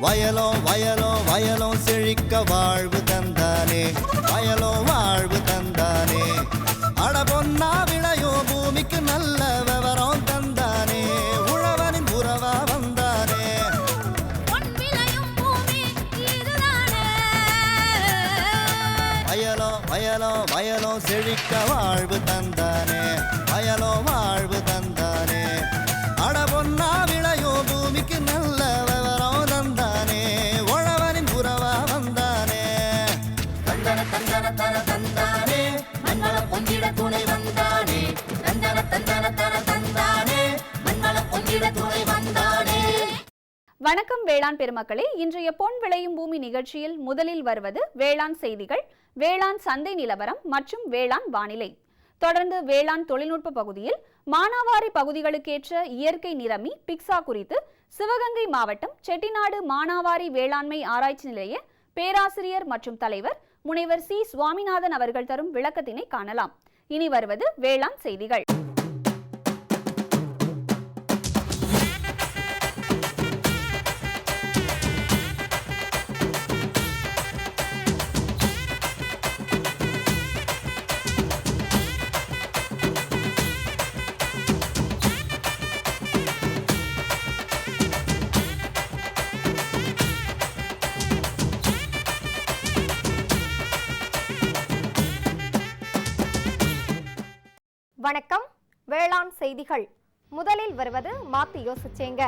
வயலோ வயலோ வயலோ செழிக்க வாழ்வு தந்தானே, வயலோ வாழ்வு தந்தானே. அட பொன்னா விளையோ பூமிக்கு நல்ல விவரம் தந்தானே, உழவனின் உறவா வந்தானே. வயலோ வயலோ வயலோ செழிக்க வாழ்வு தந்தானே, வயலோ வாழ்வு தந்தானே. அட பொன்னா விளையோ பூமிக்கு நல்ல விவரம் தந்தானே, உழவனின் உறவா வந்தானே. தந்தன தந்தன தன தந்தானே, மண்ணள பொங்கிட துணை வந்தானே. தந்தன தந்தன தன தந்தானே, மண்ணள பொங்கிட துணை வந்தானே. வணக்கம் வேளாண் பெருமக்களே, இன்றைய பொன் விளையும் பூமி நிகழ்ச்சியில் முதலில் வருவது வேளாண் செய்திகள், வேளாண் சந்தை நிலவரம் மற்றும் வேளாண் வானிலை. தொடர்ந்து வேளாண் தொழில்நுட்ப பகுதியில் மானாவாரி பகுதிகளுக்கேற்ற இயற்கை நிறமி பிக்ஸா குறித்து சிவகங்கை மாவட்டம் செட்டிநாடு மானாவாரி வேளாண்மை ஆராய்ச்சி நிலைய பேராசிரியர் மற்றும் தலைவர் முனைவர் சி சுவாமிநாதன் அவர்கள் தரும் விளக்கத்தினை காணலாம். இனி வருவது வேளாண் செய்திகள். வணக்கம். வேளாண் செய்திகள். முதலில் வருவது மாத்தி யோசிச்சேங்க.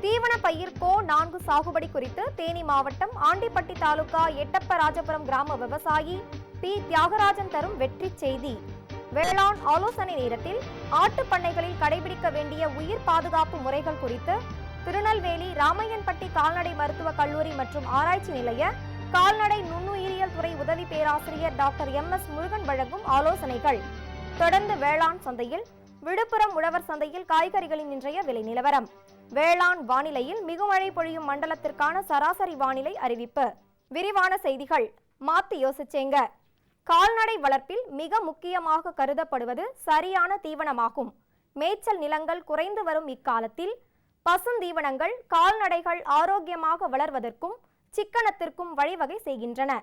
தீவன பயிர் கோ 4 சாகுபடி குறித்து தேனி மாவட்டம் ஆண்டிப்பட்டி தாலுகா எட்டப்பராஜபுரம் கிராம விவசாயி பி தியாகராஜன் தரும் வெற்றி செய்தி. வேளாண் ஆலோசனை நேரத்தில் ஆட்டு பண்ணைகளில் கடைபிடிக்க வேண்டிய உயிர் பாதுகாப்பு முறைகள் குறித்து திருநெல்வேலி ராமையன்பட்டி கால்நடை மருத்துவக் கல்லூரி மற்றும் ஆராய்ச்சி நிலைய கால்நடை நுண்ணுயிரியல் துறை உதவி பேராசிரியர் டாக்டர் MS முருகன் வழங்கும் ஆலோசனைகள். தொடர்ந்து வேளாண் சந்தையில் விழுப்புரம் உழவர் சந்தையில் காய்கறிகளின் இன்றைய விலை நிலவரம். வேளாண் வானிலையில் மிகுமழை பொழியும் மண்டலத்திற்கான சராசரி வானிலை அறிவிப்பு. விரிவான செய்திகள். மாத்தி யோசிச்சேங்க. கால்நடை வளர்ப்பில் மிக முக்கியமாக கருதப்படுவது சரியான தீவனமாகும். மேய்ச்சல் நிலங்கள் குறைந்து வரும் இக்காலத்தில் பசுந்தீவனங்கள் கால்நடைகள் ஆரோக்கியமாக வளர்வதற்கும் சிக்கனத்திற்கும் வழிவகை செய்கின்றன.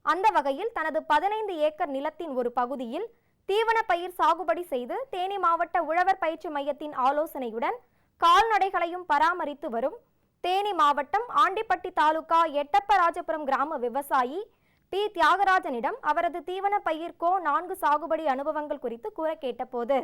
அந்த வகையில் தனது 15 ஏக்கர் நிலத்தின் ஒரு பகுதியில் தீவன பயிர் சாகுபடி செய்து தேனி மாவட்ட உழவர் பயிற்சி மையத்தின் ஆலோசனையுடன் கால்நடைகளையும் பராமரித்து வரும் தேனி மாவட்டம் ஆண்டிப்பட்டி தாலுகா எட்டப்பராஜபுரம் கிராம விவசாயி பி தியாகராஜனிடம் அவரது தீவன பயிர் கோ 4 சாகுபடி அனுபவங்கள் குறித்து கூற கேட்டபோது,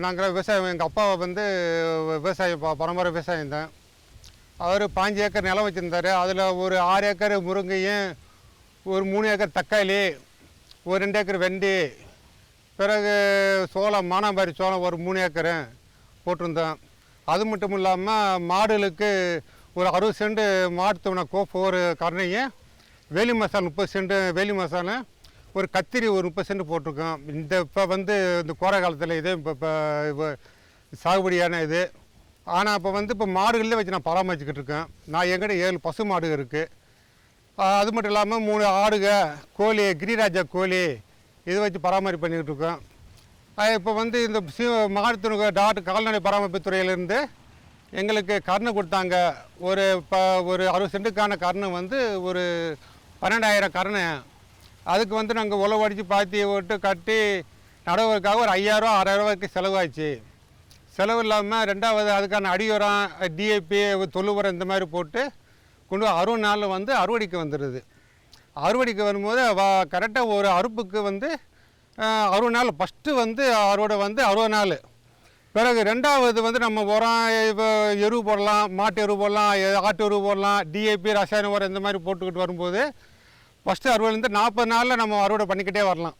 நாங்கள் விவசாயம், எங்கள் அப்பா வந்து விவசாயம் பரம்பரை விவசாயம் தான். அவர் 5 ஏக்கர் நிலம் வச்சுருந்தார். அதில் ஒரு 6 ஏக்கர் முருங்கையும், ஒரு 3 ஏக்கர் தக்காளி, ஒரு 2 ஏக்கர் வெண்டி, பிறகு சோளம், மானாவாரி சோளம் ஒரு 3 ஏக்கரு போட்டிருந்தோம். அது மட்டும் இல்லாமல் மாடுகளுக்கு ஒரு 60 சென்ட் மாட்டு தீவன கோப்பு ஒரு கரணையும், வேலி மசால் 30 சென்ட் வேலி மசாலும், ஒரு கத்திரி ஒரு 30 சென்ட் போட்டிருக்கோம். இப்போ வந்து இந்த கோடை காலத்தில் இது இப்போ சாகுபடியான இது. ஆனால் இப்போ மாடுகளில் வச்சு நான் பராமரிச்சுக்கிட்டு இருக்கேன். நான் என்கிட்ட 7 பசு மாடு இருக்குது. அது மட்டும் இல்லாமல் 3 ஆடுக, கோழி, கிரிராஜா கோழி இதை வச்சு பராமரிப்பு பண்ணிக்கிட்டு இருக்கோம். இப்போ வந்து இந்த மாடு டாக்டர் கால்நடை பராமரிப்பு துறையிலேருந்து எங்களுக்கு கருணை கொடுத்தாங்க. ஒரு 60 சென்ட்டுக்கான கருணை வந்து ஒரு 12,000 கருணை. அதுக்கு வந்து நாங்கள் உழவு அடித்து பாத்தி விட்டு கட்டி நடவுக்காக ஒரு 5,000 6,000 ரூபாய்க்கு செலவாச்சு. செலவு இல்லாமல் ரெண்டாவது அதுக்கான அடி உரம், டிஏபி, தொழு உரம் இந்த மாதிரி போட்டு கொண்டு 60 நாளில் வந்து அறுவடைக்கு வந்துடுது. அறுவடைக்கு வரும்போது கரெக்டாக ஒரு அறுப்புக்கு வந்து 60 நாள். ஃபஸ்ட்டு வந்து அறுவடை வந்து 60 நாள். பிறகு ரெண்டாவது வந்து நம்ம உரம், இப்போ எருவு போடலாம், மாட்டு எருவு போடலாம், ஆட்டு எருவு போடலாம், டிஏபி, ரசாயன உரம் இந்த மாதிரி போட்டுக்கிட்டு வரும்போது ஃபஸ்ட்டு அறுவடைலேருந்து 40 நாளில் நம்ம அறுவடை பண்ணிக்கிட்டே வரலாம்.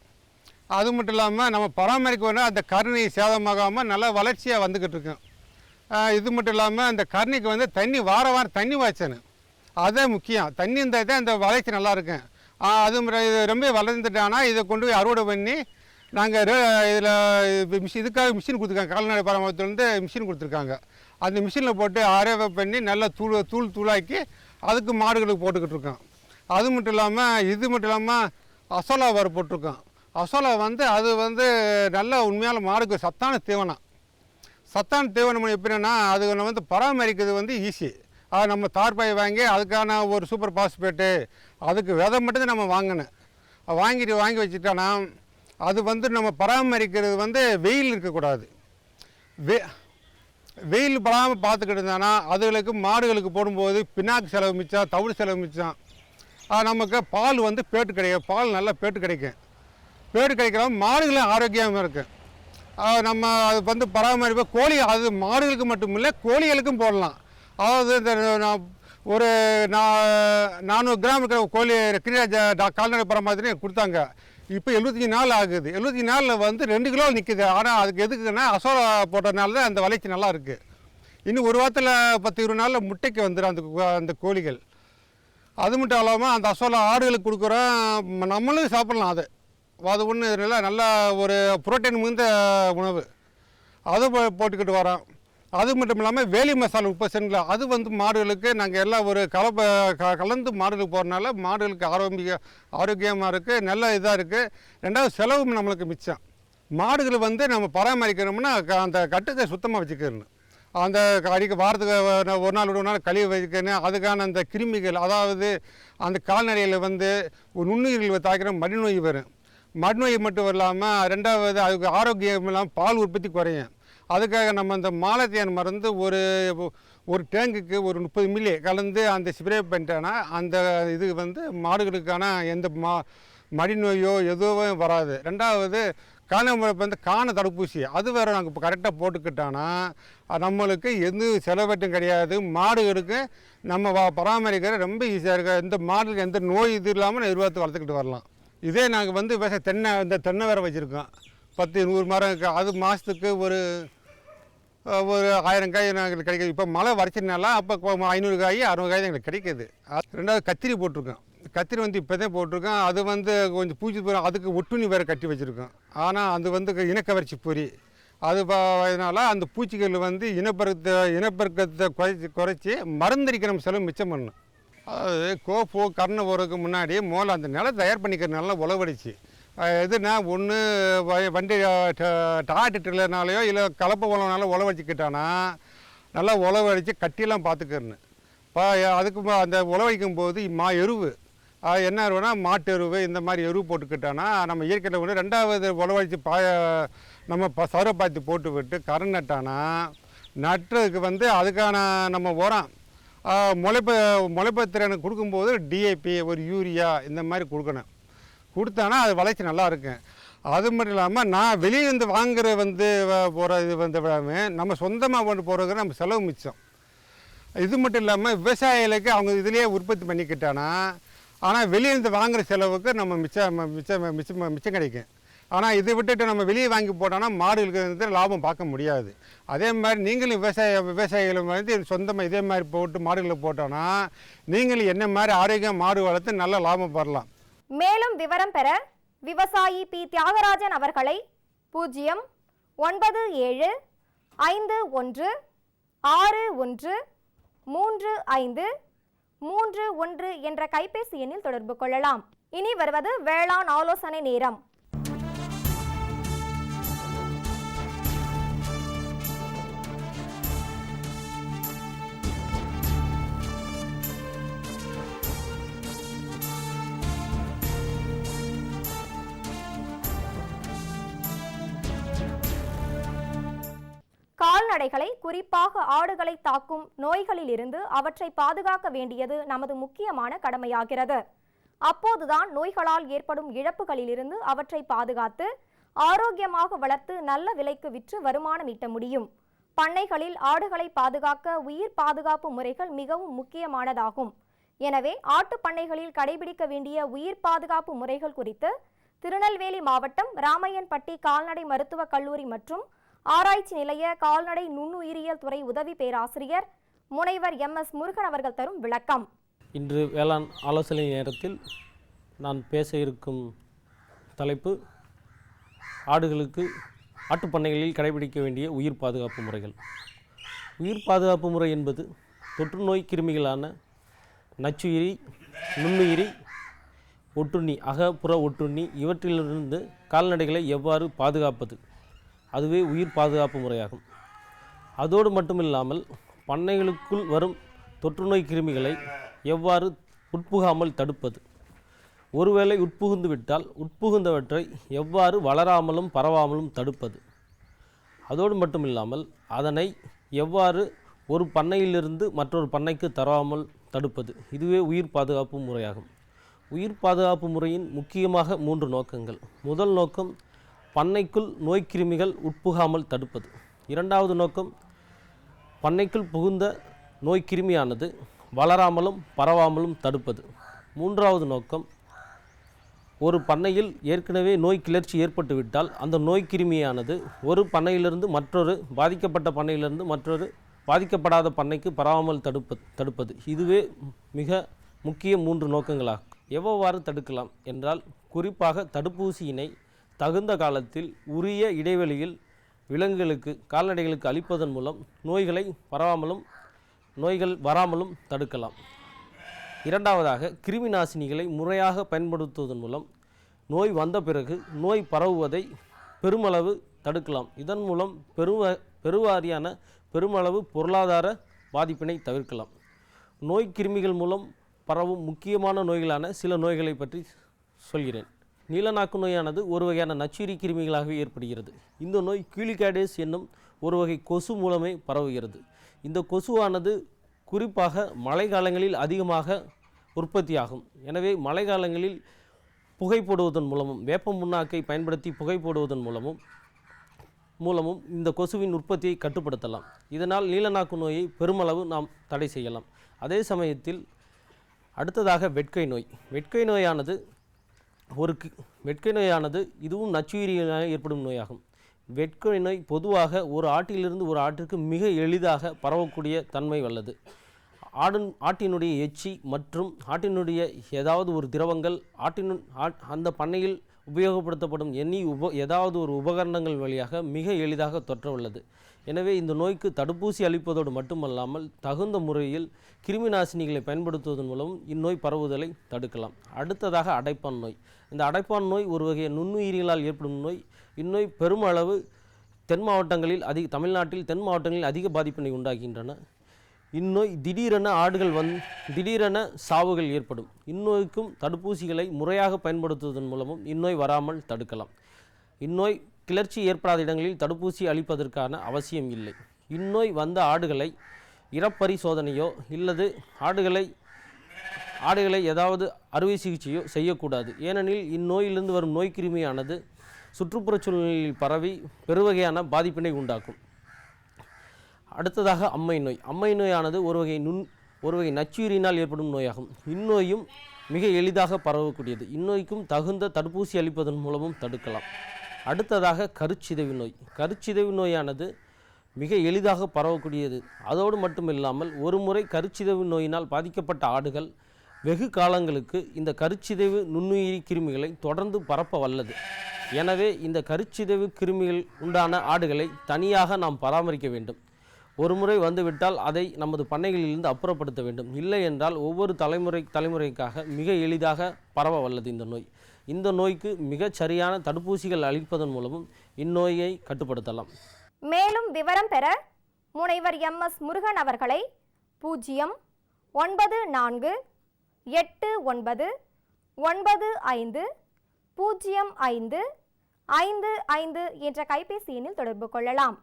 அது மட்டும் இல்லாமல் நம்ம பராமரிக்க வேண்டாம், அந்த கருணை சேதமாகாமல் நல்லா வளர்ச்சியாக வந்துக்கிட்டு இருக்கோம். இது மட்டும் இல்லாமல் அந்த கருணைக்கு வந்து தண்ணி வாரம் தண்ணி வாய்ச்சணும். அதுதான் முக்கியம். தண்ணி இருந்தால் தான் இந்த வளர்ச்சி நல்லா இருக்கும். அது இது ரொம்ப வளர்ந்துட்டானா இதை கொண்டு போய் அறுவடை பண்ணி நாங்கள் இதில் இதுக்காக மிஷின் கொடுத்துருக்காங்க. கால்நடை பராமரிப்புலேருந்து மிஷின் கொடுத்துருக்காங்க. அந்த மிஷினில் போட்டு அரைவை பண்ணி நல்லா தூளாக்கி அதுக்கு மாடுகளுக்கு போட்டுக்கிட்டு இருக்கோம். அது மட்டும் இல்லாமல் அசோலா வர போட்டிருக்கோம். அசோலா அது நல்ல உண்மையான மாடுக்கு சத்தான தீவனம். சத்தான தீவனம் எப்படின்னா அது பராமரிக்கிறது ஈஸி. அது நம்ம தார்பாய் வாங்கி அதுக்கான ஒரு சூப்பர் பாஸ்பேட்டு அதுக்கு விதை மட்டும்தான் நம்ம வாங்கணும். வாங்கி வச்சுட்டோன்னா அது நம்ம பராமரிக்கிறது வெயில் இருக்கக்கூடாது. வெயில் படாமல் பார்த்துக்கிட்டு இருந்தானா அதுகளுக்கு மாடுகளுக்கு போடும்போது பின்னாக்கு செலவு மிச்சம், தவிடு செலவு மிச்சம். நமக்கு பால் பேட்டு கிடைக்கும். பால் நல்லா பேட்டு கிடைக்கிறோம். மாடுகளும் ஆரோக்கியமாக இருக்குது. நம்ம அது பராமரிப்பு கோழி அது மாடுகளுக்கு மட்டும் இல்லை கோழிகளுக்கும் போடலாம். அதாவது ஒரு 400 கிராம் இருக்கிற கோழி கிரிராஜ் கால்நடை பராமரித்து கொடுத்தாங்க. இப்போ 75 நாள் ஆகுது. 75 நாளில் 2 கிலோ நிற்குது. ஆனால் அதுக்கு எதுக்குன்னா அசோலா போட்டதுனால தான் அந்த வளர்ச்சி நல்லா இருக்குது. இன்னும் ஒரு வாரத்தில் 10-20 நாளில் முட்டைக்கு வந்துடும் அந்த கோழிகள். அது மட்டும் இல்லாமல் அந்த அசோலா ஆடுகளுக்கு கொடுக்குறோம். நம்மளும் சாப்பிட்லாம். அது ஒன்று நல்ல ஒரு புரோட்டீன் மிகுந்த உணவு. அது போட்டுக்கிட்டு வரோம். அது மட்டும் இல்லாமல் வேலி மசாலா 30% அது மாடுகளுக்கு நாங்கள் எல்லாம் ஒரு கலந்து மாடுகளுக்கு போகிறனால மாடுகளுக்கு ஆரோக்கியமாக இருக்குது. நல்ல இதாக இருக்குது. ரெண்டாவது செலவும் நம்மளுக்கு மிச்சம். மாடுகள் நம்ம பராமரிக்கணும்னா அந்த கட்டுத்தை சுத்தமாக வச்சுக்கணும். அந்த வாரத்துக்கு ஒரு நாள் கழுவி வைக்கணும். அதுக்கான அந்த கிருமிகள் அதாவது அந்த கால்நடையில் நுண்ணுயிர்கள் தாக்கிற மடிநோய் வரும். மடிநோய் மட்டும் இல்லாமல் ரெண்டாவது அதுக்கு ஆரோக்கியம் இல்லாமல் பால் உற்பத்தி குறையும். அதுக்காக நம்ம அந்த மாலத்தியான் மருந்து ஒரு டேங்குக்கு ஒரு 30 மில்லி கலந்து அந்த ஸ்ப்ரே பண்ணிட்டோன்னா அந்த இது மாடுகளுக்கான எந்த மடிநோயோ எதுவும் வராது. ரெண்டாவது காண தடுப்பூசி அது வேறு நாங்கள் இப்போ கரெக்டாக போட்டுக்கிட்டோன்னா நம்மளுக்கு எதுவும் செலவட்டும் கிடையாது. மாடுகளுக்கு நம்ம பராமரிக்கிற ரொம்ப ஈஸியாக இருக்குது. எந்த மாடுகளுக்கு எந்த நோய் இது இல்லாமல் நிர்வாகத்தை வளர்த்துக்கிட்டு வரலாம். இதே நாங்கள் தென்னை வேறு வச்சுருக்கோம். 10-100 மரம் இருக்குது. அது மாதத்துக்கு ஒரு 1000 காய் நாங்கள் கிடைக்கிது. இப்போ மழை வரைச்சினால அப்போ 500 காய் 600 காய் தான் எங்களுக்கு கிடைக்கிது. ரெண்டாவது கத்திரி போட்டிருக்கோம். கத்திரி இப்போ தான் போட்டிருக்கோம். அது கொஞ்சம் பூச்சி போகிறோம். அதுக்கு ஒட்டுணி வேறு கட்டி வச்சுருக்கோம். ஆனால் அது இனக்கவர்ச்சி பொறி அது இதனால் அந்த பூச்சிகள் இனப்பெருக்கத்தை குறைச்சி மருந்தடிக்க நம்ம செலவு மிச்சம் பண்ணணும். அதாவது கோப்போ கரணை போகிறதுக்கு முன்னாடி அந்த நிலம் தயார் பண்ணிக்கிற நல்லா உழவடிச்சு எதுனா ஒன்று வண்டி டிராக்டர்னாலையோ இல்லை கலப்பை உழவுனால உழவடிச்சிக்கிட்டானா நல்லா உழவடிச்சு கட்டியெல்லாம் பார்த்துக்கிறணும். அதுக்கு அந்த உழவடிக்கும் போது எருவு என்ன எருவுனா மாட்டு எருவு இந்த மாதிரி எருவு போட்டுக்கிட்டானா நம்ம இயற்கையில் கொண்டு ரெண்டாவது உழவடிச்சு நம்ம சௌரப்பாத்தி போட்டு விட்டு கரண் நட்டானா நட்டுறதுக்கு அதுக்கான நம்ம உரம் முளைப்பத்திறனுக்கு கொடுக்கும்போது டிஏபி ஒரு யூரியா இந்த மாதிரி கொடுத்தானா அது வளர்ச்சி நல்லா இருக்கும். அது மட்டும் இல்லாமல் நான் வெளியிலேருந்து வாங்குற போகிற இது விடாமல் நம்ம சொந்தமாக கொண்டு போகிறதுக்கு நம்ம செலவு மிச்சம். இது மட்டும் இல்லாமல் விவசாயிகளுக்கு அவங்க இதிலேயே உற்பத்தி பண்ணிக்கிட்டானா ஆனால் வெளியிலேருந்து வாங்குகிற செலவுக்கு நம்ம மிச்சம் கிடைக்கும். ஆனால் இதை விட்டுட்டு நம்ம வெளியே வாங்கி போட்டோன்னா மாடுகளுக்கு லாபம் பார்க்க முடியாது. அதே மாதிரி நீங்களும் விவசாயிகள் சொந்தமாக இதே மாதிரி போட்டு மாடுகளை போட்டோன்னா நீங்களும் என்ன மாதிரி ஆரோக்கியம் மாடு வளர்த்து நல்ல லாபம் பெறலாம். மேலும் விவரம் பெற விவசாயி பி. தியாகராஜன் அவர்களை 09751613531 என்ற கைபேசி எண்ணில் தொடர்பு கொள்ளலாம். இனி வருவது வேளாண் ஆலோசனை நேரம். கால்நடைகளை குறிப்பாக ஆடுகளை தாக்கும் நோய்களில் இருந்து அவற்றை பாதுகாக்க வேண்டியது நமது முக்கியமான கடமையாகிறது. அப்போதுதான் நோய்களால் ஏற்படும் இழப்புகளிலிருந்து அவற்றை பாதுகாத்து ஆரோக்கியமாக வளர்த்து நல்ல விலைக்கு விற்று வருமானம் ஈட்ட முடியும். பண்ணைகளில் ஆடுகளை பாதுகாக்க உயிர் பாதுகாப்பு முறைகள் மிகவும் முக்கியமானதாகும். எனவே ஆட்டு பண்ணைகளில் கடைபிடிக்க வேண்டிய உயிர் பாதுகாப்பு முறைகள் குறித்து திருநெல்வேலி மாவட்டம் ராமையன்பட்டி கால்நடை மருத்துவக் கல்லூரி மற்றும் ஆராய்ச்சி நிலைய கால்நடை நுண்ணுயிரியல் துறை உதவி பேராசிரியர் முனைவர் MS முருகன் அவர்கள் தரும் விளக்கம். இன்று வேளாண் ஆலோசனை நேரத்தில் நான் பேச இருக்கும் தலைப்பு ஆடுகளுக்கு ஆட்டுப்பண்ணைகளில் கடைபிடிக்க வேண்டிய உயிர் பாதுகாப்பு முறைகள். உயிர் பாதுகாப்பு முறை என்பது தொற்றுநோய் கிருமிகளான நச்சுயிரி, நுண்ணுயிரி, ஒட்டுண்ணி, அகப்புற ஒட்டுண்ணி இவற்றிலிருந்து கால்நடைகளை எவ்வாறு பாதுகாப்பது, அதுவே உயிர் பாதுகாப்பு முறையாகும். அதோடு மட்டுமில்லாமல் பண்ணைகளுக்குள் வரும் தொற்றுநோய் கிருமிகளை எவ்வாறு உட்புகாமல் தடுப்பது, ஒருவேளை உட்புகுந்து விட்டால் உட்புகுந்தவற்றை எவ்வாறு வளராமலும் பரவாமலும் தடுப்பது, அதோடு மட்டுமில்லாமல் அதனை எவ்வாறு ஒரு பண்ணையிலிருந்து மற்றொரு பண்ணைக்கு தராமல் தடுப்பது, இதுவே உயிர் பாதுகாப்பு முறையாகும். உயிர் பாதுகாப்பு முறையின் முக்கியமாக 3 நோக்கங்கள். முதல் நோக்கம் பண்ணைக்குள் நோய்க்கிருமிகள் உட்புகாமல் தடுப்பது. இரண்டாவது நோக்கம் பண்ணைக்குள் புகுந்த நோய்க்கிருமியானது வளராமலும் பரவாமலும் தடுப்பது. மூன்றாவது நோக்கம் ஒரு பண்ணையில் ஏற்கனவே நோய் கிளர்ச்சி ஏற்பட்டுவிட்டால் அந்த நோய்க்கிருமியானது ஒரு பண்ணையிலிருந்து மற்றொரு பாதிக்கப்பட்ட பண்ணையிலிருந்து மற்றொரு பாதிக்கப்படாத பண்ணைக்கு பரவாமல் தடுப்பது. இதுவே மிக முக்கிய 3 நோக்கங்களாகும். எவ்வாறு தடுக்கலாம் என்றால், குறிப்பாக தடுப்பூசியினை தகுந்த காலத்தில் உரிய இடைவெளியில் விலங்குகளுக்கு, கால்நடைகளுக்கு அளிப்பதன் மூலம் நோய்கள் வராமலும் தடுக்கலாம். இரண்டாவதாக கிருமி நாசினிகளை முறையாக பயன்படுத்துவதன் மூலம் நோய் வந்த பிறகு நோய் பரவுவதை பெருமளவு தடுக்கலாம். இதன் மூலம் பெருமளவு பொருளாதார பாதிப்பினை தவிர்க்கலாம். நோய் கிருமிகள் மூலம் பரவும் முக்கியமான நோய்களான சில நோய்களை பற்றி சொல்கிறேன். நீலநாக்கு நோயானது ஒரு வகையான நச்சுயிரி கிருமிகளாகவே ஏற்படுகிறது. இந்த நோய் கியூலிகாடேஸ் என்னும் ஒரு வகை கொசு மூலமே பரவுகிறது. இந்த கொசுவானது குறிப்பாக மழை காலங்களில் அதிகமாக உற்பத்தியாகும். எனவே மழை காலங்களில் புகை போடுவதன் மூலமும், வேப்ப முன்னாக்கை பயன்படுத்தி புகை போடுவதன் மூலமும் இந்த கொசுவின் உற்பத்தியை கட்டுப்படுத்தலாம். இதனால் நீலநாக்கு நோயை பெருமளவு நாம் தடை செய்யலாம். அதே சமயத்தில் அடுத்ததாக வெட்கை நோய். வெட்கை நோயானது இதுவும் நச்சுயிரியால் ஏற்படும் நோயாகும். வெட்கை நோய் பொதுவாக ஒரு ஆட்டிலிருந்து ஒரு ஆட்டிற்கு மிக எளிதாக பரவக்கூடிய தன்மை உள்ளது. ஆட்டினுடைய எச்சி மற்றும் ஆட்டினுடைய ஏதாவது ஒரு திரவங்கள் அந்த பண்ணையில் உபயோகப்படுத்தப்படும் ஏதாவது ஒரு உபகரணங்கள் வழியாக மிக எளிதாக தொற்ற உள்ளது. எனவே இந்த நோய்க்கு தடுப்பூசி அளிப்பதோடு மட்டுமல்லாமல் தகுந்த முறையில் கிருமி நாசினிகளை பயன்படுத்துவதன் மூலம் இந்நோய் பரவுதலை தடுக்கலாம். அடுத்ததாக அடைப்பான் நோய். இந்த அடைப்பான் நோய் ஒரு வகை நுண்ணுயிரிகளால் ஏற்படும் நோய். இந்நோய் பெருமளவு தமிழ்நாட்டில் தென் மாவட்டங்களில் அதிக பாதிப்பினை உண்டாகின்றன. இந்நோய் திடீரென சாவுகள் ஏற்படும். இந்நோய்க்கும் தடுப்பூசிகளை முறையாக பயன்படுத்துவதன் மூலமும் இந்நோய் வராமல் தடுக்கலாம். இந்நோய் கிளர்ச்சி ஏற்படாத இடங்களில் தடுப்பூசி அளிப்பதற்கான அவசியம் இல்லை. இந்நோய் வந்த ஆடுகளை இறப்பரிசோதனையோ இல்லது ஆடுகளை ஏதாவது அறுவை சிகிச்சையோ செய்யக்கூடாது. ஏனெனில் இந்நோயிலிருந்து வரும் நோய்க்கிருமியானது சுற்றுப்புறச் சூழ்நிலையில் பரவி பெருவகையான பாதிப்பினை உண்டாக்கும். அடுத்ததாக அம்மை நோய். அம்மை நோயானது ஒரு வகை நச்சுயிரினால் ஏற்படும் நோயாகும். இந்நோயும் மிக எளிதாக பரவக்கூடியது. இந்நோய்க்கும் தகுந்த தடுப்பூசி அளிப்பதன் மூலமும் தடுக்கலாம். அடுத்ததாக கருச்சிதைவு நோய். கருச்சிதைவு நோயானது மிக எளிதாக பரவக்கூடியது. அதோடு மட்டுமில்லாமல் ஒரு முறை கருச்சிதைவு நோயினால் பாதிக்கப்பட்ட ஆடுகள் வெகு காலங்களுக்கு இந்த கருச்சிதைவு நுண்ணுயிரி கிருமிகளை தொடர்ந்து பரப்ப வல்லது. எனவே இந்த கருச்சிதைவு கிருமிகள் உண்டான ஆடுகளை தனியாக நாம் பராமரிக்க வேண்டும். ஒரு முறை வந்துவிட்டால் அதை நமது பண்ணைகளிலிருந்து அப்புறப்படுத்த வேண்டும். இல்லை என்றால் ஒவ்வொரு தலைமுறைக்காக மிக எளிதாக பரவ வல்லது இந்த நோய். இந்த நோய்க்கு மிகச் சரியான தடுப்பூசிகள் அளிப்பதன் மூலமும் இந்நோயை கட்டுப்படுத்தலாம். மேலும் விவரம் பெற முனைவர் MS முருகன் அவர்களை 09489500555 என்ற கைபேசி எண்ணில் தொடர்பு கொள்ளலாம்.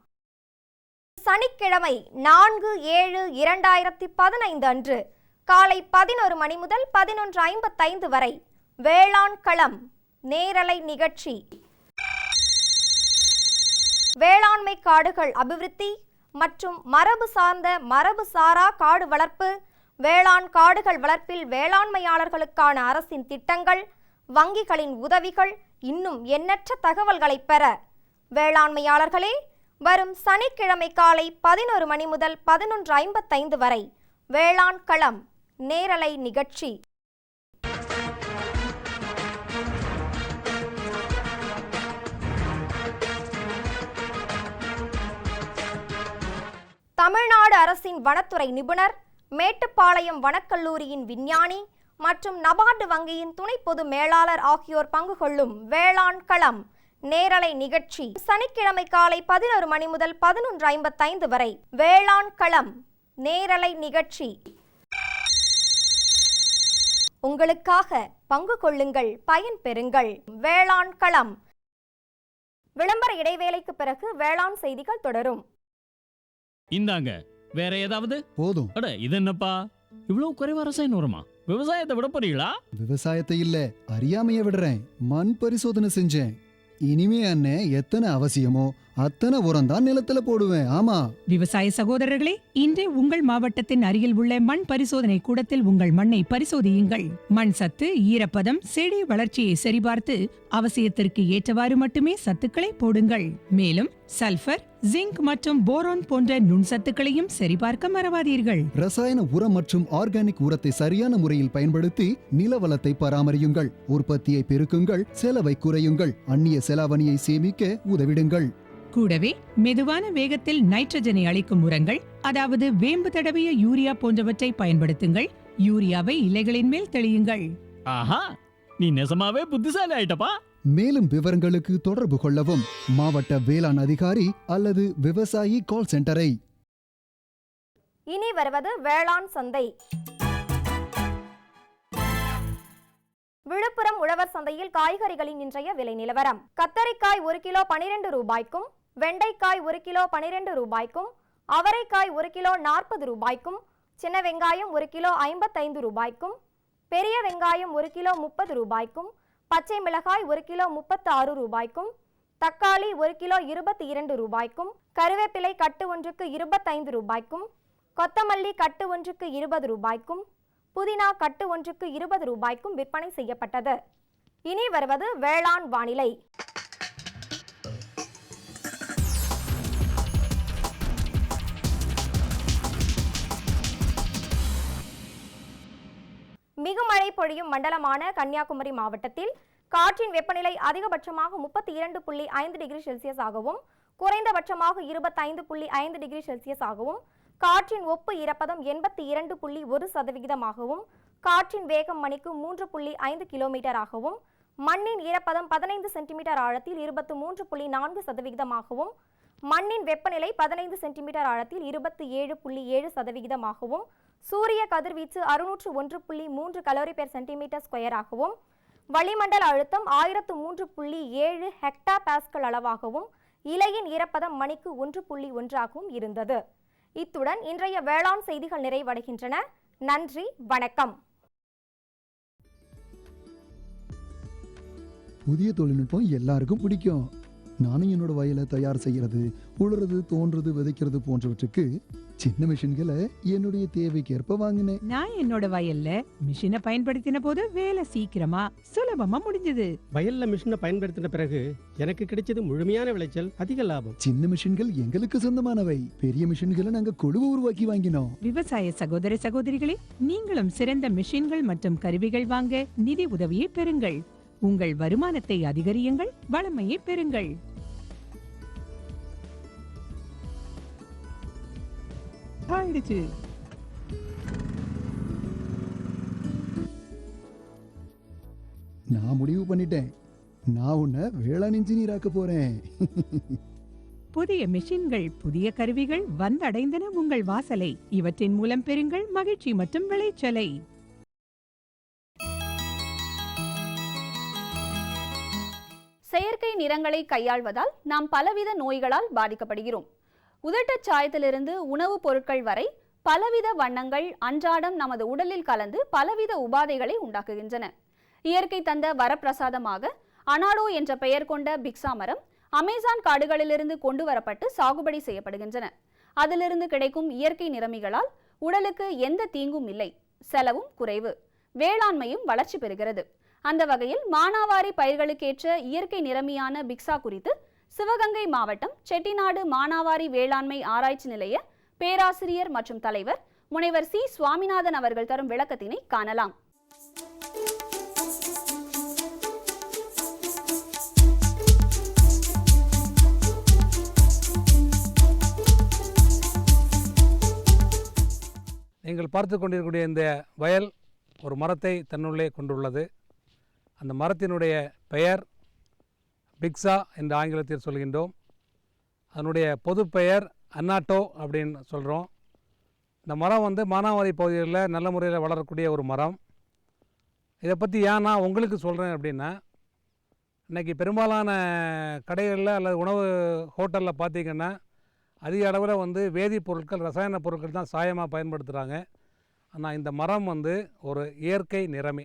சனிக்கிழமை 4/7/2015 அன்று காலை 11 மணி முதல் 11:55 வரை வேளாண் களம் நேரலை நிகழ்ச்சி. வேளாண்மை காடுகள் அபிவிருத்தி மற்றும் மரபு சாரா காடு வளர்ப்பு, வேளாண் காடுகள் வளர்ப்பில் வேளாண்மையாளர்களுக்கான அரசின் திட்டங்கள், வங்கிகளின் உதவிகள், இன்னும் எண்ணற்ற தகவல்களை பெற வேளாண்மையாளர்களே வரும் சனிக்கிழமை காலை 11 மணி முதல் 11:55 வரை வேளாண் களம் நேரலை நிகழ்ச்சி. தமிழ்நாடு அரசின் வனத்துறை நிபுணர், மேட்டுப்பாளையம் வனக்கல்லூரியின் விஞ்ஞானி மற்றும் நபார்டு வங்கியின் துணை பொது மேலாளர் ஆகியோர் பங்கு கொள்ளும் வேளாண் களம் நேரலை நிகழ்ச்சி சனிக்கிழமை காலை 11 மணி முதல் 11:55 வரை. வேளாண் களம் நேரலை நிகழ்ச்சி உங்களுக்காக. பங்கு கொள்ளுங்கள், பயன் பெறுங்கள். வேளாண் களம். விளம்பர இடைவேளைக்கு பிறகு வேளாண் செய்திகள் தொடரும். இந்தாங்க, வேற ஏதாவது? போதும். அட, இது என்னப்பா இவ்வளவு குறைவா ரசாயனம் வருமா? விவசாயத்தை விட போறீங்களா? விவசாயத்தை இல்ல, அறியாமைய விடுறேன். மண் பரிசோதனை செஞ்சேன். இனிமே அண்ணே எத்தனை அவசியமோ அத்தனை உரம் தான் நிலத்துல போடுவேன். ஆமா விவசாய சகோதரர்களே, இன்றே உங்கள் மாவட்டத்தின் அருகில் உள்ள மண் பரிசோதனை கூடத்தில் உங்கள் மண்ணை பரிசோதியுங்கள். மண் சத்து, ஈரப்பதம், செடி வளர்ச்சியை சரிபார்த்து அவசியத்திற்கு ஏற்றவாறு மட்டுமே சத்துக்களை போடுங்கள். மேலும் சல்பர், ஜிங்க் மற்றும் போரான் போன்ற நுண்சத்துக்களையும் சரிபார்க்க மறவாதீர்கள். ரசாயன உரம் மற்றும் ஆர்கானிக் உரத்தை சரியான முறையில் பயன்படுத்தி நில வளத்தை பராமரியுங்கள். உற்பத்தியை பெருக்குங்கள், செலவை குறையுங்கள். அந்நிய செலாவணியை சேமிக்க உதவிடுங்கள். கூடவே மெதுவான வேகத்தில் நைட்ரஜனை அளிக்கும் உரங்கள், அதாவது வேம்பு தடவிய யூரியா போன்றவற்றை பயன்படுத்துங்கள். யூரியாவை இலைகளின் மேல் தெளியுங்கள். ஆஹா, நீ நெசமாவே புத்திசாலி ஆயிட்டப்பா. மேலும் விவரங்களுக்கு தொடர்பு கொள்ளவும் மாவட்ட வேளாண் அதிகாரி அல்லது விவசாயி கால் சென்டரை. இனி வருவது வேளாண் சந்தை. விழுப்புரம் உழவர் சந்தையில் காய்கறிகளின் இன்றைய விலை நிலவரம். கத்தரிக்காய் 1 கிலோ 12 ரூபாய்க்கும், வெண்டைக்காய் 1 கிலோ 12 ரூபாய்க்கும், அவரைக்காய் 1 கிலோ 40 ரூபாய்க்கும், சின்ன வெங்காயம் 1 கிலோ 55 ரூபாய்க்கும், பெரிய வெங்காயம் 1 கிலோ 30 ரூபாய்க்கும், பச்சை மிளகாய் 1 கிலோ 36 ரூபாய்க்கும், தக்காளி 1 கிலோ 22 ரூபாய்க்கும், கருவேப்பிலை கட்டு ஒன்றுக்கு 25 ரூபாய்க்கும், கொத்தமல்லி கட்டு ஒன்றுக்கு 20 ரூபாய்க்கும், புதினா கட்டு ஒன்றுக்கு 20 ரூபாய்க்கும் விற்பனை செய்யப்பட்டது. இனி வருவது வேளாண் வானிலை. மிக மழை பொழியும் மண்டலமான கன்னியாகுமரி மாவட்டத்தில் காற்றின் வெப்பநிலை அதிகபட்சமாக 32.5 டிகிரி செல்சியஸ் ஆகவும் குறைந்தபட்சமாக 25.5 டிகிரி செல்சியஸ் ஆகவும், காற்றின் ஒப்பு ஈரப்பதம் 82.1% காற்றின் வேகம் மணிக்கு 3.5 கிலோமீட்டர் ஆகவும், மண்ணின் ஈரப்பதம் 15 சென்டிமீட்டர் ஆழத்தில் 23.4% மண்ணின் வெப்பநிலை 15 சென்டிமீட்டர் ஆழத்தில் 27.7% சூரிய கதிர்வீச்சு 601.3 கலோரி பெர் சென்டிமீட்டர் ஸ்கொயர் ஆகவும், வளிமண்டல அழுத்தம் 1003.7 ஹெக்டா பாஸ்கல் அளவாகவும், இலையின் ஈரப்பதம் மணிக்கு 1.1 ஆகவும் இருந்தது. இத்துடன் இன்றைய வேளாண் செய்திகள் நிறைவடைகின்றன. நன்றி, வணக்கம். புதிய தொழில்நுட்பம் எல்லாருக்கும் பிடிக்கும். நானும் என்னோட வயலை தயார் செய்யறது, உழுறது, தோன்றது, விதைக்கிறது போன்றவற்றுக்கு சின்ன மிஷின்களை என்னுடைய தேவைக்கேற்ப வாங்கினேன். நான் என்னோட வயல்ல மிஷினை பயன்படுத்தின போது வேலை சீக்கிரமா சுலபமா முடிஞ்சது. வயல்ல மிஷினை பயன்படுத்தின பிறகு எனக்கு கிடைச்சது முழுமையான விளைச்சல், அதிக லாபம். சின்ன மிஷின்கள் எங்களுக்கு சொந்தமானவை. பெரிய மிஷின்களை நாங்க குழுவை உருவாக்கி வாங்கினோம். விவசாய சகோதர சகோதரிகளே, நீங்களும் சிறந்த மிஷின்கள் மற்றும் கருவிகள் வாங்க நிதி உதவியை பெறுங்கள். உங்கள் வருமானத்தை அதிகரியுங்கள், வளமையை பெறுங்கள். ஆயிடுச்சு. நான் முடிவு பண்ணிட்டேன். நான் உன்னை வேளாண் இன்ஜினியர் ஆக்க போறேன். புதிய மிஷின்கள், புதிய கருவிகள் வந்தடைந்தன உங்கள் வாசலை. இவற்றின் மூலம் பெறுங்கள் மகிழ்ச்சி மற்றும் விளைச்சலை. செயற்கை நிறங்களை கையாள்வதால் நாம் பலவித நோய்களால் பாதிக்கப்படுகிறோம். உதட்டச் சாயத்திலிருந்து உணவுப் பொருட்கள் வரை பலவித வண்ணங்கள் அன்றாடம் நமது உடலில் கலந்து பலவித உபாதைகளை உண்டாக்குகின்றன. இயற்கை தந்த வரப்பிரசாதமாக அனாடோ என்ற பெயர் கொண்ட பிக்ஸா மரம் அமேசான் காடுகளிலிருந்து கொண்டு வரப்பட்டு சாகுபடி செய்யப்படுகின்றன. அதிலிருந்து கிடைக்கும் இயற்கை நிறமிகளால் உடலுக்கு எந்த தீங்கும் இல்லை, செலவும் குறைவு, வேளாண்மையும் வளர்ச்சி பெறுகிறது. அந்த வகையில் மானாவாரி பயிர்களுக்கேற்ற இயற்கை நிறமியான பிக்ஸா குறித்து சிவகங்கை மாவட்டம் செட்டிநாடு மானாவாரி வேளாண்மை ஆராய்ச்சி நிலைய பேராசிரியர் மற்றும் தலைவர் முனைவர் சி. சுவாமிநாதன் அவர்கள் தரும் விளக்கத்தினை காணலாம். நீங்கள் பார்த்து கொண்டிருக்கக்கூடிய இந்த வயல் ஒரு மரத்தை தன்னுள்ளே கொண்டுள்ளது. அந்த மரத்தினுடைய பெயர் பிக்ஸா என்று ஆங்கிலத்தில் சொல்கின்றோம். அதனுடைய பொது பெயர் அன்னாட்டோ அப்படின்னு சொல்கிறோம். இந்த மரம் வந்து மானாவாரி பகுதிகளில் நல்ல முறையில் வளரக்கூடிய ஒரு மரம். இதை பற்றி ஏன் நான் உங்களுக்கு சொல்கிறேன் அப்படின்னா, இன்றைக்கி பெரும்பாலான கடைகளில் அல்லது உணவு ஹோட்டலில் பார்த்திங்கன்னா அதிக அளவில் வந்து வேதிப்பொருட்கள், ரசாயன பொருட்கள் தான் சாயமாக பயன்படுத்துகிறாங்க. ஆனால் இந்த மரம் வந்து ஒரு இயற்கை நிறமி.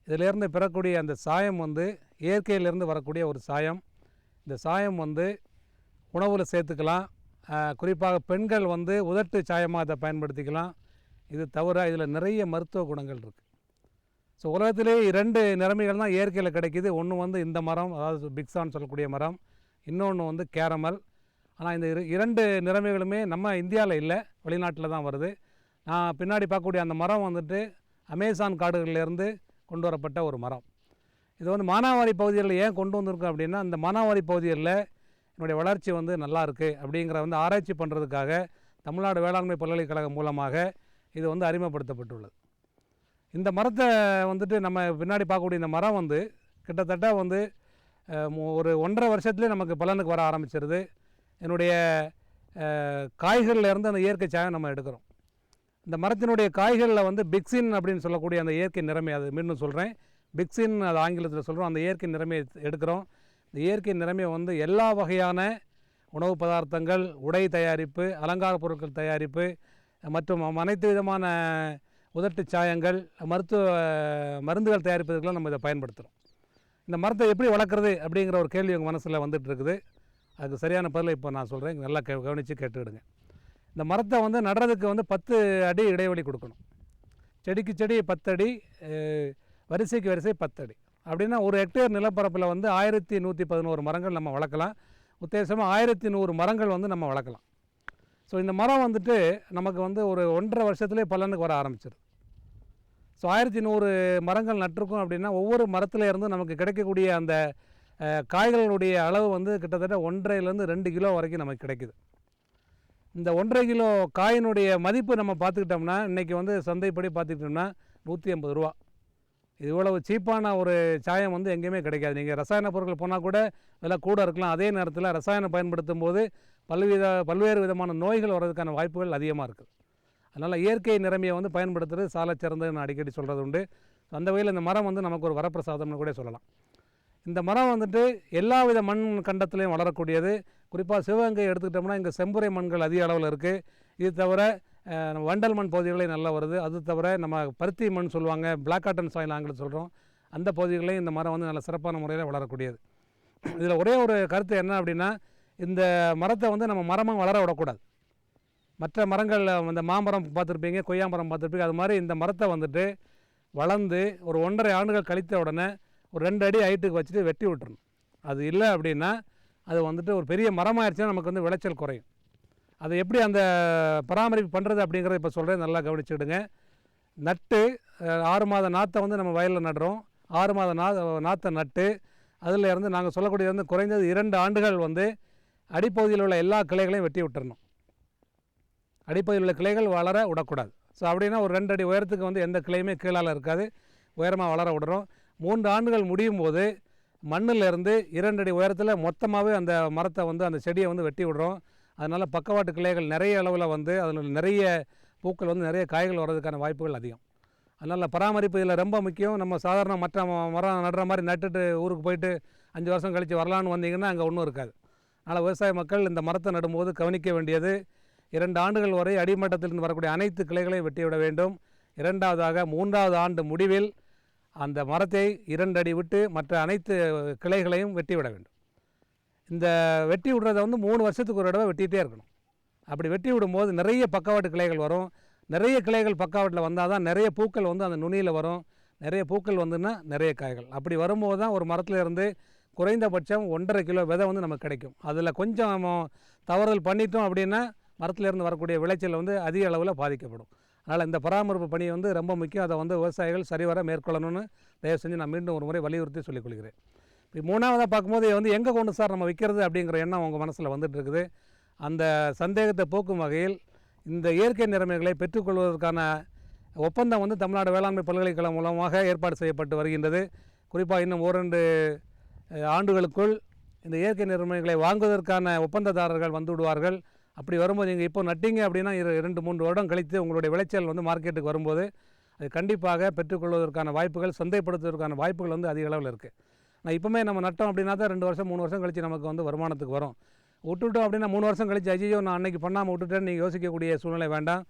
இதிலேருந்து பெறக்கூடிய அந்த சாயம் வந்து இயற்கையிலேருந்து வரக்கூடிய ஒரு சாயம். இந்த சாயம் வந்து உணவில் சேர்த்துக்கலாம். குறிப்பாக பெண்கள் வந்து உதட்டு சாயமாக அதை பயன்படுத்திக்கலாம். இது தவிர இதில் நிறைய மருத்துவ குணங்கள் இருக்குது. ஸோ உலகத்திலே 2 நிறமிகள் தான் இயற்கையில் கிடைக்கிது. ஒன்று வந்து இந்த மரம், அதாவது பிக்ஸான்னு சொல்லக்கூடிய மரம். இன்னொன்று வந்து கேரமல். ஆனால் இந்த 2 நிறமிகளுமே நம்ம இந்தியாவில் இல்லை, வெளிநாட்டில் தான் வருது. நான் பின்னாடி பார்க்கக்கூடிய அந்த மரம் வந்துட்டு அமேசான் காடுகளிலேருந்து கொண்டு வரப்பட்ட ஒரு மரம். இது வந்து மானாவாரி பகுதிகளில் ஏன் கொண்டு வந்திருக்கோம் அப்படின்னா, இந்த மானாவாரி பகுதிகளில் என்னுடைய வளர்ச்சி வந்து நல்லா இருக்குது அப்படிங்கிற வந்து ஆராய்ச்சி பண்ணுறதுக்காக தமிழ்நாடு வேளாண்மை பல்கலைக்கழகம் மூலமாக இது வந்து அறிமுகப்படுத்தப்பட்டுள்ளது. இந்த மரத்தை வந்துட்டு நம்ம பின்னாடி பார்க்கக்கூடிய இந்த மரம் வந்து கிட்டத்தட்ட வந்து ஒரு 1.5 வருஷத்துலேயே நமக்கு பலனுக்கு வர ஆரம்பிச்சிருது. என்னுடைய காய்களில் இருந்து அந்த இயற்கை சாயம் நம்ம எடுக்கிறோம். இந்த மரத்தினுடைய காய்களில் வந்து பிக்சின் அப்படின்னு சொல்லக்கூடிய அந்த இயற்கை நிறமை, அது மீண்டும் சொல்கிறேன், பிக்சின் அது ஆங்கிலத்தில் சொல்கிறோம், அந்த இயற்கை நிறமையை எடுக்கிறோம். இந்த இயற்கை நிறமையை வந்து எல்லா வகையான உணவு பதார்த்தங்கள், உடை தயாரிப்பு, அலங்கார பொருட்கள் தயாரிப்பு மற்றும் அனைத்து விதமான உதட்டு சாயங்கள், மருந்துகள் தயாரிப்பதற்கெல்லாம் நம்ம இதை பயன்படுத்துகிறோம். இந்த மரத்தை எப்படி வளர்க்குறது அப்படிங்கிற ஒரு கேள்வி உங்கள் மனசில் வந்துட்டு இருக்குது. அதுக்கு சரியான பதிலை இப்போ நான் சொல்கிறேன், நல்லா கவனித்து கேட்டுக்கிடுங்க. இந்த மரத்தை வந்து நடுறதுக்கு வந்து 10 அடி இடைவெளி கொடுக்கணும். செடிக்கு செடி 10 அடி, வரிசைக்கு வரிசை 10 அடி. அப்படின்னா ஒரு ஹெக்டேர் நிலப்பரப்பில் வந்து 1111 மரங்கள் நம்ம வளர்க்கலாம். உத்தேசமாக 1100 மரங்கள் வந்து நம்ம வளர்க்கலாம். ஸோ இந்த மரம் வந்துட்டு நமக்கு வந்து ஒரு 1.5 வருஷத்துலேயே பலனுக்கு வர ஆரம்பிச்சிருது. ஸோ 1100 மரங்கள் நட்டிருக்கோம் அப்படின்னா ஒவ்வொரு மரத்தில் இருந்து நமக்கு கிடைக்கக்கூடிய அந்த காய்களுடைய அளவு வந்து கிட்டத்தட்ட 1.5லேருந்து 2 கிலோ வரைக்கும் நமக்கு கிடைக்குது. இந்த 1.5 கிலோ காயினுடைய மதிப்பு நம்ம பார்த்துக்கிட்டோம்னா இன்றைக்கி வந்து சந்தைப்படி பார்த்துக்கிட்டோம்னா 180 ரூபா. இது இவ்வளவு சீப்பான ஒரு சாயம் வந்து எங்கேயுமே கிடைக்காது. நீங்கள் ரசாயன பொருட்கள் போனால் கூட விலை கூட இருக்கலாம். அதே நேரத்தில் ரசாயனம் பயன்படுத்தும் போது பல்வேறு விதமான நோய்கள் வர்றதுக்கான வாய்ப்புகள் அதிகமாக இருக்குது. அதனால் இயற்கை நிறமையை வந்து பயன்படுத்துறது சாலச் சிறந்தது நான் அடிக்கடி சொல்கிறது உண்டு. அந்த வகையில் இந்த மரம் வந்து நமக்கு ஒரு வரப்பிரசாதம்னு கூட சொல்லலாம். இந்த மரம் வந்துட்டு எல்லா வித மண் கண்டத்துலேயும் வளரக்கூடியது. குறிப்பாக சிவகங்கை எடுத்துக்கிட்டோம்னா இங்கே செம்புரை மண்கள் அதிக அளவில் இருக்குது. இது தவிர வண்டல் மண் பகுதிகளே நல்லா வருது. அது தவிர நம்ம பருத்தி மண் சொல்லுவாங்க, பிளாக் காட்டன் சாயில் ஆங்கிலம் சொல்கிறோம், அந்த பகுதிகளையும் இந்த மரம் வந்து நல்ல சிறப்பான முறையில் வளரக்கூடியது. இதில் ஒரே ஒரு கருத்து என்ன அப்படின்னா, இந்த மரத்தை வந்து நம்ம மரமாக வளர விடக்கூடாது. மற்ற மரங்கள் இந்த மாமரம் பார்த்துருப்பீங்க, கொய்யா மரம் பார்த்துருப்பீங்க, அது மாதிரி இந்த மரத்தை வந்துட்டு வளர்ந்து ஒரு 1.5 ஆண்டுகள் கழித்த உடனே ஒரு 2 அடி ஹைட்டுக்கு வச்சுட்டு வெட்டி விட்டுறணும். அது இல்லை அப்படின்னா அது வந்துட்டு ஒரு பெரிய மரமாகிடுச்சுன்னா நமக்கு வந்து விளைச்சல் குறையும். அதை எப்படி அந்த பராமரிப்பு பண்ணுறது அப்படிங்கிறத இப்போ சொல்கிறேன், நல்லா கவனிச்சுக்கிடுங்க. நட்டு 6 மாத நாற்றை வந்து நம்ம வயலில் நடுறோம். 6 மாத நாற்றை நட்டு அதில் இருந்து நாங்கள் சொல்லக்கூடியது வந்து குறைந்தது 2 ஆண்டுகள் வந்து அடிப்பகுதியில் உள்ள எல்லா கிளைகளையும் வெட்டி விட்டுறணும். அடிப்பகுதியில் உள்ள கிளைகள் வளர விடக்கூடாது. ஸோ அப்படின்னா ஒரு 2 அடி உயரத்துக்கு வந்து எந்த கிளையுமே கீழால் இருக்காது, உயரமாக வளர விடுறோம். 3 ஆண்டுகள் முடியும் போது மண்ணிலேருந்து 2 அடி உயரத்தில் மொத்தமாகவே அந்த மரத்தை வந்து அந்த செடியை வந்து வெட்டி விடுறோம். அதனால் பக்கவாட்டு கிளைகள் நிறைய அளவில் வந்து அதில் நிறைய பூக்கள் வந்து நிறைய காய்கள் வர்றதுக்கான வாய்ப்புகள் அதிகம். அதனால் பராமரிப்பு இதில் ரொம்ப முக்கியம். நம்ம சாதாரண மற்ற மரம் நடுற மாதிரி நட்டுட்டு ஊருக்கு போயிட்டு 5 வருஷம் கழித்து வரலான்னு வந்தீங்கன்னா அங்கே ஒன்றும் இருக்காது. அதனால் விவசாய மக்கள் இந்த மரத்தை நடும்போது கவனிக்க வேண்டியது, 2 ஆண்டுகள் வரை அடிமட்டத்திலிருந்து வரக்கூடிய அனைத்து கிளைகளையும் வெட்டிவிட வேண்டும். 2வது 3வது ஆண்டு முடிவில் அந்த மரத்தை 2 அடி விட்டு மற்ற அனைத்து கிளைகளையும் வெட்டிவிட வேண்டும். இந்த வெட்டி விடுறதை வந்து 3 வருஷத்துக்கு ஒரு தடவை வெட்டிகிட்டே இருக்கணும். அப்படி வெட்டி விடும்போது நிறைய பக்கவாட்டு கிளைகள் வரும். நிறைய கிளைகள் பக்கவாட்டில் வந்தால் தான் நிறைய பூக்கள் வந்து அந்த நுனியில் வரும். நிறைய பூக்கள் வந்துன்னா நிறைய காய்கள். அப்படி வரும்போது தான் ஒரு மரத்தில் இருந்து குறைந்தபட்சம் 1.5 கிலோ விதை வந்து நமக்கு கிடைக்கும். அதில் கொஞ்சம் நம்ம தவறுதல் பண்ணிட்டோம் அப்படின்னா மரத்திலிருந்து வரக்கூடிய விளைச்சல் வந்து அதிக அளவில் பாதிக்கப்படும். அதனால் இந்த பராமரிப்பு பணி வந்து ரொம்ப முக்கியம். அதை வந்து விவசாயிகள் சரிவர மேற்கொள்ளணும்னு தயவு செஞ்சு நான் மீண்டும் ஒரு முறை வலியுறுத்தி சொல்லிக்கொள்கிறேன். இப்போ 3வதாக பார்க்கும்போது வந்து எங்கே கொண்டு சார் நம்ம விற்கிறது அப்படிங்கிற எண்ணம் உங்கள் மனசில் வந்துட்டு இருக்குது. அந்த சந்தேகத்தை போக்கும் வகையில் இந்த இயற்கை நிறமைகளை பெற்றுக்கொள்வதற்கான ஒப்பந்தம் வந்து தமிழ்நாடு வேளாண்மை பல்கலைக்கழகம் மூலமாக ஏற்பாடு செய்யப்பட்டு வருகின்றது. குறிப்பாக இன்னும் 2 ஆண்டுகளுக்குள் இந்த இயற்கை நிறமைகளை வாங்குவதற்கான ஒப்பந்ததாரர்கள் வந்து விடுவார்கள். அப்படி வரும்போது நீங்கள் இப்போ நட்டிங்க அப்படின்னா 2-3 வருடம் கழித்து உங்களுடைய விளைச்சல் வந்து மார்க்கெட்டுக்கு வரும்போது அது கண்டிப்பாக பெற்றுக்கொள்வதற்கான வாய்ப்புகள், சந்தைப்படுத்துவதற்கான வாய்ப்புகள் வந்து அதிக அளவில் இருக்குது. நான் இப்போமே நம்ம நட்டோம் அப்படின்னா தான் 2 வருஷம் 3 வருஷம் கழித்து நமக்கு வந்து வருமானத்துக்கு வரும். விட்டுட்டோம் அப்படின்னா 3 வருஷம் கழித்து ஐயோ நான் அன்றைக்கி பண்ணாமல் விட்டுட்டேன்னு நீங்கள் யோசிக்கக்கூடிய சூழ்நிலை வேண்டாம்.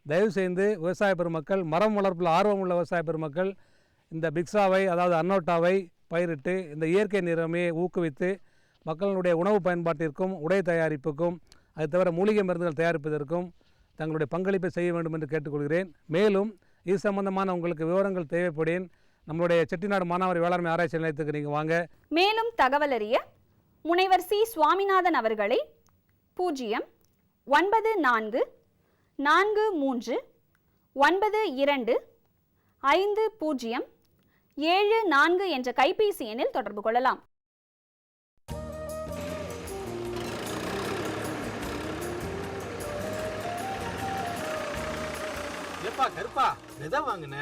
தயவு செய்து விவசாய பெருமக்கள், மரம் வளர்ப்பில் ஆர்வம் உள்ள விவசாய பெருமக்கள் இந்த பிக்ஸாவை, அதாவது அன்னோட்டாவை பயிரிட்டு இந்த இயற்கை நிறமையை ஊக்குவித்து மக்களுடைய உணவு பயன்பாட்டிற்கும் உடை தயாரிப்புக்கும் அது தவிர மூலிகை மருந்துகள் தயாரிப்பதற்கும் தங்களுடைய பங்களிப்பை செய்ய வேண்டும் என்று கேட்டுக்கொள்கிறேன். மேலும் இது சம்பந்தமான உங்களுக்கு விவரங்கள் தேவைப்படேன் நம்மளுடைய செட்டிநாடு மானாவாரி வேளாண்மை ஆராய்ச்சி நிலையத்துக்கு நீங்கள் வாங்க. மேலும் தகவல் அறிய முனைவர் சி சுவாமிநாதன் அவர்களை 09443925074 என்ற கைபேசி எண்ணில் தொடர்பு கொள்ளலாம். ஏப்பா கருப்பா, விதை வாங்கின,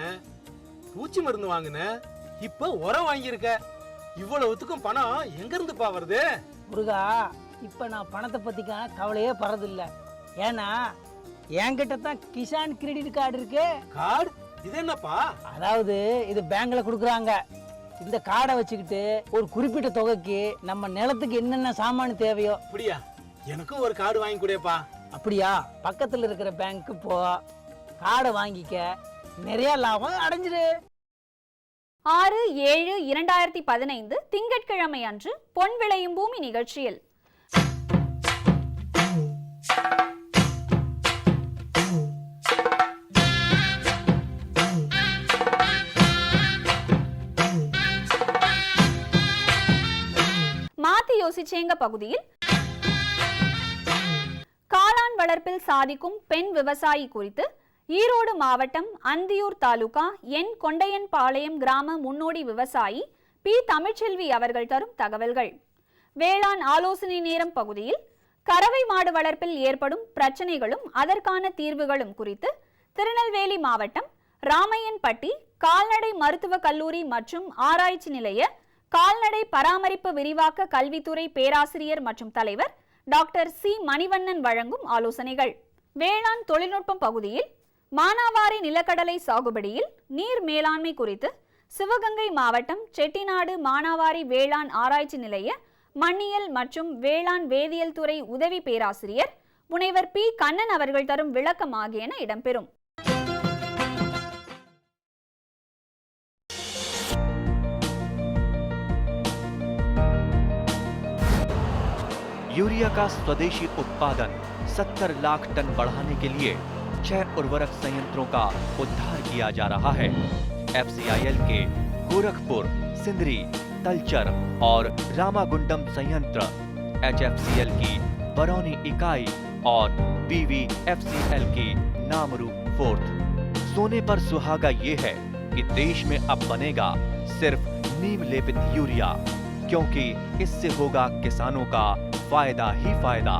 பூச்சி மருந்து வாங்கின, இப்ப உரம் வாங்கியிருக்க. இவ்வளவுத்துக்கும் பணம் எங்க இருந்துப்பா வருது? முருகா, இப்ப நான் பணத்தை பத்திக்க கவலையே பறதில்ல. ஏன்னா என்கிட்ட தான் கிசான் கிரெடிட் கார்டு இருக்கு. கார்டு? இது என்னப்பா? அதாவது இது பேங்க்ல கொடுக்குறாங்க. இந்த கார்டை வச்சுக்கிட்டு ஒரு குறிப்பிட்ட தொகைக்கு நம்ம நிலத்துக்கு என்னென்ன சாமான் தேவையோ. அப்படியா? எனக்கும் ஒரு கார்டு வாங்கி கொடுப்பா. அப்படியா? பக்கத்துல இருக்கிற பேங்க்கு போ, கார்டை வாங்கிக்க, நிறைய லாபம் அடைஞ்சிரு. 6/7/2015 திங்கட்கிழமை அன்று பொன் விளையும் பூமி நிகழ்ச்சியில் மாத்தி யோசிச்சேங்க பகுதியில் காளான் வளர்ப்பில் சாதிக்கும் பெண் விவசாயி குறித்து ஈரோடு மாவட்டம் அந்தியூர் தாலுகா என் கொண்டையன்பாளையம் கிராம முன்னோடி விவசாயி பி தமிழ்ச்செல்வி அவர்கள் தரும் தகவல்கள். வேளாண் ஆலோசனை நேரம் பகுதியில் கறவை மாடு வளர்ப்பில் ஏற்படும் பிரச்சனைகளும் அதற்கான தீர்வுகளும் குறித்து திருநெல்வேலி மாவட்டம் ராமையன்பட்டி கால்நடை மருத்துவக் கல்லூரி மற்றும் ஆராய்ச்சி நிலைய கால்நடை பராமரிப்பு விரிவாக்க கல்வித்துறை பேராசிரியர் மற்றும் தலைவர் டாக்டர் சி மணிவண்ணன் வழங்கும் ஆலோசனைகள். வேளாண் தொழில்நுட்பம் பகுதியில் மானாவாரி நிலக்கடலை சாகுபடியில் நீர் மேலாண்மை குறித்து சிவகங்கை மாவட்டம் செட்டிநாடு மானாவாரி வேளாண் ஆராய்ச்சி நிலைய மண்ணியல் மற்றும் வேளாண் வேதியியல் துறை உதவி பேராசிரியர் முனைவர் பி கண்ணன் அவர்கள் தரும் விளக்கம் ஆகியன இடம்பெறும். यूरिया का स्वदेशी उत्पादन 70 लाख टन बढ़ाने के लिए 6 उर्वरक संयंत्रों का उद्धार किया जा रहा है। FCIL के गोरखपुर, सिंदरी, तलचर और रामागुंडम संयंत्र, HFCL की बरौनी इकाई और BVFCL की नामरू फोर्थ। सोने पर सुहागा ये है कि देश में अब बनेगा सिर्फ नीम लेपित यूरिया, क्योंकि इससे होगा किसानों का फायदा ही फायदा।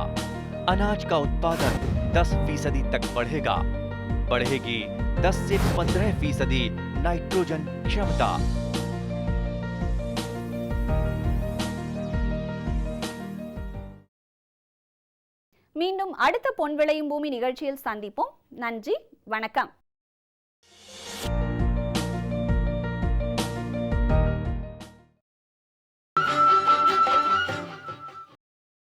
अनाज का उत्पादन 10% तक बढ़ेगा। बढ़ेगी 10 से 15% नाइट्रोजन क्षमता। மீண்டும் அடுத்த பொன் விளையும் பூமி நிகழ்ச்சியில் சந்திப்போம். நன்றி, வணக்கம்.